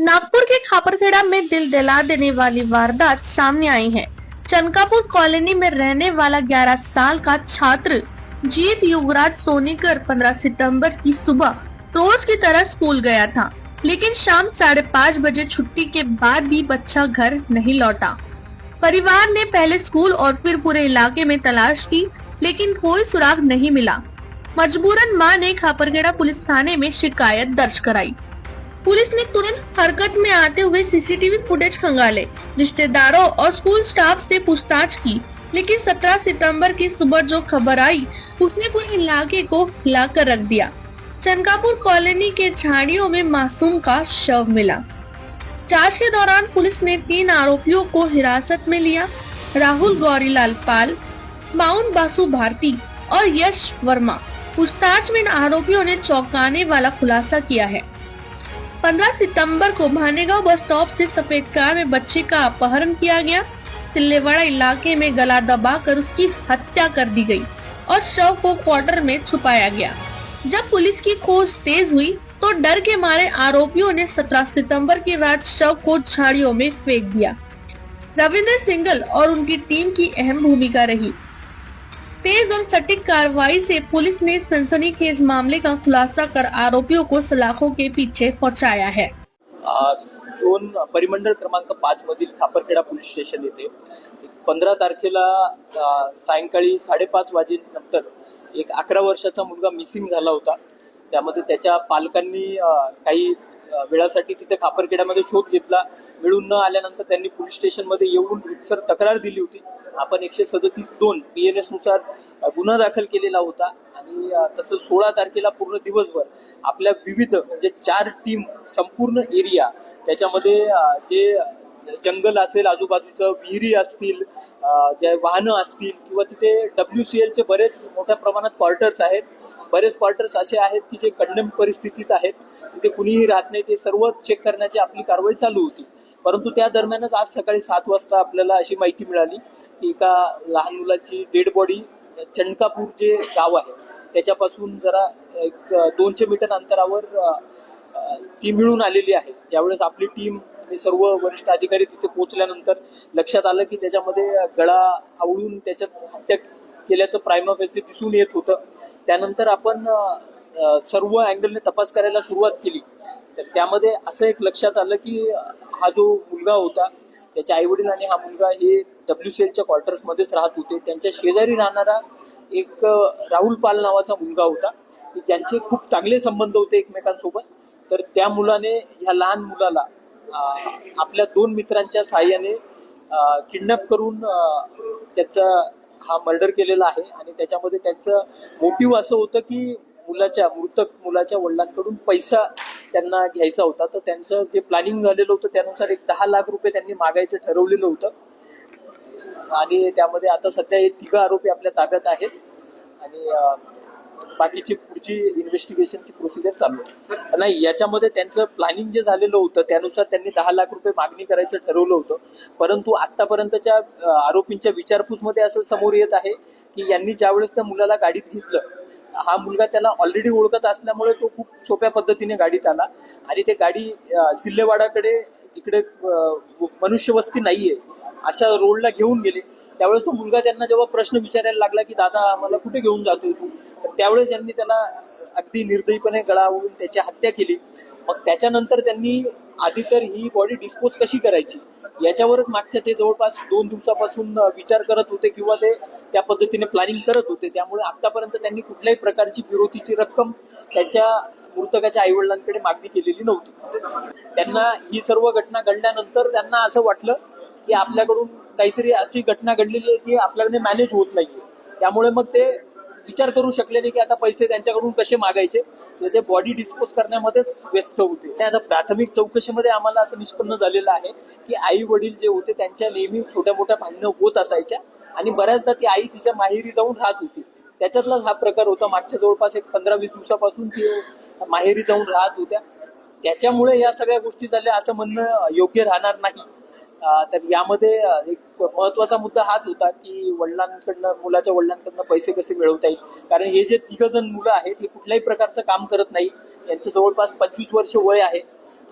नागपुर के खापरखेड़ा में दिल दहला देने वाली वारदात सामने आई है। चनकापुर कॉलोनी में रहने वाला 11 साल का छात्र जीत युवराज सोनीकर 15 सितंबर की सुबह रोज की तरह स्कूल गया था, लेकिन शाम 5:30 बजे छुट्टी के बाद भी बच्चा घर नहीं लौटा। परिवार ने पहले स्कूल और फिर पूरे इलाके में तलाश की, लेकिन कोई सुराग नहीं मिला। मजबूरन मां ने खापरखेड़ा पुलिस थाने में शिकायत दर्ज कराई। पुलिस ने तुरंत हरकत में आते हुए सीसीटीवी फुटेज खंगाले, रिश्तेदारों और स्कूल स्टाफ से पूछताछ की, लेकिन 17 सितंबर की सुबह जो खबर आई उसने पूरे इलाके को हिलाकर रख दिया। चनकापुर कॉलोनी के झाड़ियों में मासूम का शव मिला। जांच के दौरान पुलिस ने 3 आरोपियों को हिरासत में लिया। राहुल गौरीलाल पाल, माउंट बासु भारती और यश वर्मा। पूछताछ में इन आरोपियों ने चौंकाने वाला खुलासा किया है। 15 सितंबर को भानेगांव बस स्टॉप से सफेद कार में बच्चे का अपहरण किया गया। तिल्लेवाड़ा इलाके में गला दबाकर उसकी हत्या कर दी गई और शव को क्वार्टर में छुपाया गया। जब पुलिस की खोज तेज हुई तो डर के मारे आरोपियों ने 17 सितंबर की रात शव को झाड़ियों में फेंक दिया। रविंद्र सिंगल और उनकी टीम की अहम भूमिका रही। तेज और सटीक कार्रवाई से पुलिस ने सनसनीखेज मामले का खुलासा कर आरोपियों को सलाखों के पीछे पहुंचाया है। झोन परिमंडळ क्रमांक 5 मधील खापरखेड़ा पोलीस स्टेशन येथे 15 तारखेला सायंकाळी 5:30 वाजेनंतर एक 11 वर्षाचा मुलगा मिसिंग झाला होता। त्यामध्ये त्याच्या पालकांनी काही वेळासाठी तिथे खापरखेड्यामध्ये शोध घेतला। मिळून न आल्यानंतर त्यांनी पोलीस स्टेशनमध्ये येऊन रितसर तक्रार दिली होती। आपण 137(2) BNS नुसार गुन्हा दाखल केलेला होता आणि तसं 16 तारखेला पूर्ण दिवसभर आपल्या विविध म्हणजे 4 टीम संपूर्ण एरिया त्याच्यामध्ये जे जंगल असेल, आजूबाजूचं विहिरी असतील, जे वाहनं असतील किंवा तिथे WCLचे बरेच मोठ्या प्रमाणात क्वार्टर्स आहेत। बरेच क्वार्टर्स असे आहेत की जे कंडेम परिस्थितीत आहेत, तिथे कुणीही राहत नाही। ते सर्व चेक करण्याची आपली कारवाई चालू होती। परंतु त्या दरम्यानच आज सकाळी 7 वाजता आपल्याला अशी माहिती मिळाली की एका लहान मुलाची डेड बॉडी चनकापूर जे गाव आहे त्याच्यापासून जरा एक 200 मीटर अंतरावर ती मिळून आलेली आहे। त्यावेळेस आपली टीम आणि सर्व वरिष्ठ अधिकारी तिथे पोहोचल्यानंतर लक्षात आलं की त्याच्यामध्ये गळा आवळून त्याच्यात हत्या केल्याचं प्रायमा फेसी दिसून येत होतं। त्यानंतर आपण सर्व अँगलने तपास करायला सुरुवात केली, तर त्यामध्ये असं एक लक्षात आलं की हा जो मुलगा होता त्याचे आई वडील आणि हा मुलगा हे WCLच्या क्वार्टर्समध्येच राहत होते। त्यांच्या शेजारी राहणारा एक राहुल पाल नावाचा मुलगा होता की ज्यांचे खूप चांगले संबंध होते एकमेकांसोबत। तर त्या मुलाने ह्या लहान मुलाला आपल्या 2 मित्रांच्या साहाय्याने किडनॅप करून त्याचा हा मर्डर केलेला आहे आणि त्याच्यामध्ये त्याचं मोटिव्ह असं होतं की मृतक मुलाच्या वडिलांकडून पैसा त्यांना घ्यायचा होता। तर त्यांचं जे प्लॅनिंग झालेलं होतं त्यानुसार एक 10 लाख रुपये त्यांनी मागायचं ठरवलेलं होतं आणि त्यामध्ये आता सध्या हे 3 आरोपी आपल्या ताब्यात आहेत आणि बाकीची पुढची इन्व्हेस्टिगेशनची प्रोसिजर चालू आहे। नाही, याच्यामध्ये त्यांचं प्लॅनिंग जे झालेलं होतं त्यानुसार त्यांनी 10 लाख रुपये मागणी करायचं ठरवलं होतं, परंतु आतापर्यंतच्या आरोपींच्या विचारपूसमध्ये असं समोर येत आहे की यांनी ज्यावेळेस त्या मुलाला गाडीत घेतलं, हा मुलगा त्याला ऑलरेडी ओळखत असल्यामुळे तो खूप सोप्या पद्धतीने गाडीत आला आणि ते गाडी सिल्लेवाडाकडे जिकडे मनुष्यवस्ती नाहीये अशा रोडला घेऊन गेले। त्यावेळेस तो मुलगा त्यांना जेव्हा प्रश्न विचारायला लागला की दादा आम्हाला कुठे घेऊन जातोय तू, तर त्यावेळेस यांनी त्याला अगदी निर्दयीपणे गळा आवळून त्याची हत्या केली। मग त्याच्यानंतर त्यांनी आधी तर ही बॉडी डिस्पोज कशी करायची याच्यावरच मागच्या ते जवळपास 2 दिवसापासून विचार करत होते किंवा ते त्या पद्धतीने प्लॅनिंग करत होते। त्यामुळे आतापर्यंत त्यांनी कुठल्याही प्रकारची विरोधीची रक्कम त्याच्या मृतकाच्या आईवडिलांकडे मागणी केलेली नव्हती। त्यांना ही सर्व घटना घडल्यानंतर त्यांना असं वाटलं की आपल्याकडून काहीतरी अशी घटना घडलेली आहे की आपल्याकडे मॅनेज होत नाहीये। त्यामुळे मग ते विचार करू शकले नाही की आता पैसे त्यांच्याकडून कसे मागायचे, ते बॉडी डिस्पोज करण्यामध्येच व्यस्त होते। आता प्राथमिक चौकशीमध्ये आम्हाला असं निष्पन्न झालेलं आहे की आई वडील जे होते त्यांच्या नेहमी छोट्या मोठ्या भांडणं होत असायच्या आणि बऱ्याचदा ती आई तिच्या माहेरी जाऊन राहत होती। त्याच्यातलाच हा प्रकार होता। मागच्या जवळपास एक 15-20 दिवसापासून ती माहेरी जाऊन राहत होत्या। त्याच्यामुळे या सगळ्या गोष्टी झाल्या असं म्हणणं योग्य राहणार नाही. तर यामध्ये एक महत्वाचा मुद्दा हाच होता की मुलाच्या वडिलांकडनं पैसे कसे मिळवता येईल, कारण हे जे 3 जण मुलं आहेत हे कुठल्याही प्रकारचं काम करत नाही. यांचं जवळपास 25 वर्ष वय आहे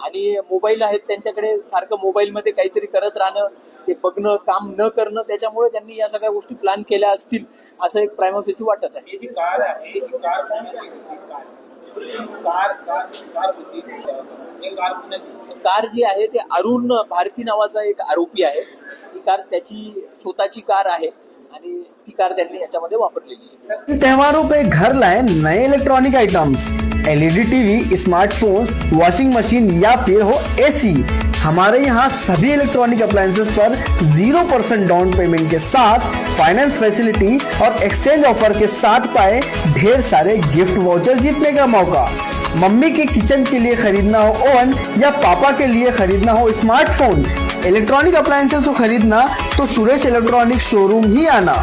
आणि मोबाईल आहेत त्यांच्याकडे, सारखं मोबाईलमध्ये काहीतरी करत राहणं, ते बघणं, काम न करणं, त्याच्यामुळे त्यांनी या सगळ्या गोष्टी प्लॅन केल्या असतील असं एक प्रायमा फेसी वाटत आहे. ही जी कार आहे ही कार कोणाची होती? ही कार कोणाची? कार जी आहे ते अरुण भारती नावाचा एक आरोपी आहे. ही कार त्याची स्वतःची कार आहे आणि ती कार त्यांनी याच्यामध्ये वापरलेली आहे. त्योहारों पे घर लाए नए electronic items, LED TV, smartphones, washing machine या फिर हो एसी, हमारे यहाँ सभी इलेक्ट्रॉनिक अप्लायंसेस पर 0% डाउन पेमेंट के साथ फाइनेंस फैसिलिटी और एक्सचेंज ऑफर के साथ पाए ढेर सारे गिफ्ट वाउचर जीतने का मौका। मम्मी के किचन के लिए खरीदना हो ओवन या पापा के लिए खरीदना हो स्मार्टफोन, इलेक्ट्रॉनिक अप्लायंसेस को खरीदना तो सुरेश इलेक्ट्रॉनिक शोरूम ही आना।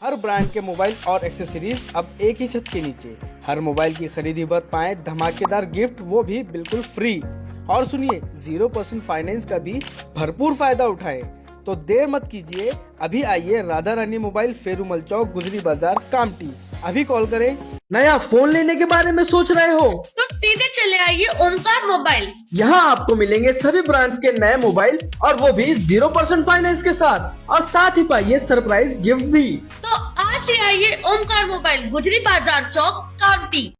हर ब्रांड के मोबाइल और एक्सेसरीज अब एक ही छत के नीचे। हर मोबाइल की खरीदी पर पाएं धमाकेदार गिफ्ट, वो भी बिल्कुल फ्री। और सुनिए 0% फाइनेंस का भी भरपूर फायदा उठाएं। तो देर मत कीजिए, अभी आइए राधा रानी मोबाइल, फेरुमल चौक, गुजरी बाजार, कामटी। अभी कॉल करें। नया फोन लेने के बारे में सोच रहे हो तो सीधे चले आइए ओमकार मोबाइल। यहाँ आपको मिलेंगे सभी ब्रांड्स के नए मोबाइल और वो भी 0% फाइनेंस के साथ, और साथ ही पाइए सरप्राइज गिफ्ट भी। तो आज ही आइए ओमकार मोबाइल, गुजरी बाजार चौक, कामटी।